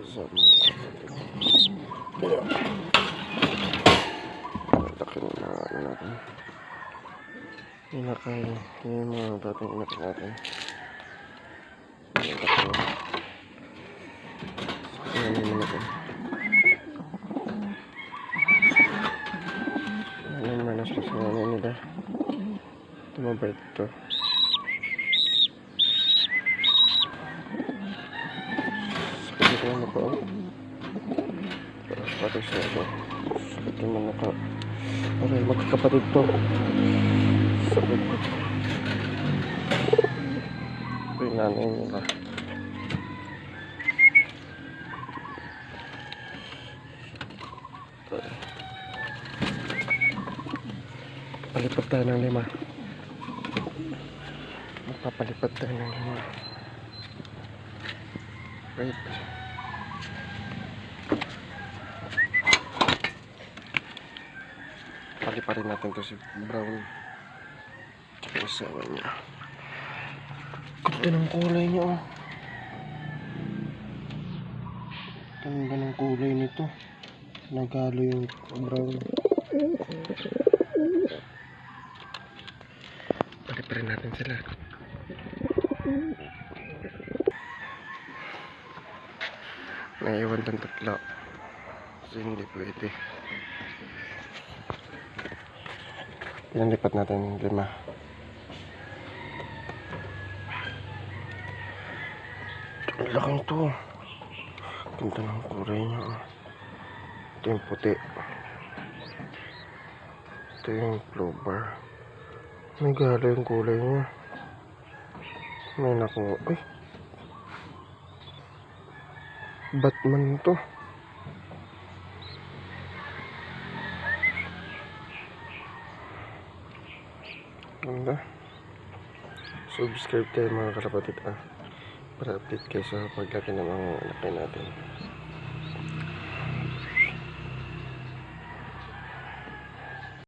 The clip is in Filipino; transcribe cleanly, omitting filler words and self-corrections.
sa mga kapatid. Ayan. Laki ng mga ano natin. Inakay. Yung mga dating inakay natin. Ayan, laki. Ayan naman natin. Ayan naman nasa sinanay nila. Tumabait ito. Sakit yung mukha. Pati siya ito. Sakit yung mukha. Okay, magkakapatid to. Sakit. Ito yung nanay nila. Palipad tayo ng 5. Magpapalipad tayo ng 5. Wait. Paliparin natin to si Brown. Tsaka isawa niya. Ganda ng kulay niya, oh. Ganda ng kulay nito. Nagalo yung brown. Paliparin natin sila. Naiwan ng 3. Kasi hindi pwede. Pinalipat natin 5. Ang laking to. Ganda ng kulay niya. Ito yung puti. Ito yung clover. May gala yung kulay niya. May naku. Ay! Batman to. Ganda. Subscribe tayo mga kalapatid, para update kayo sa paglaki ng mga anak natin.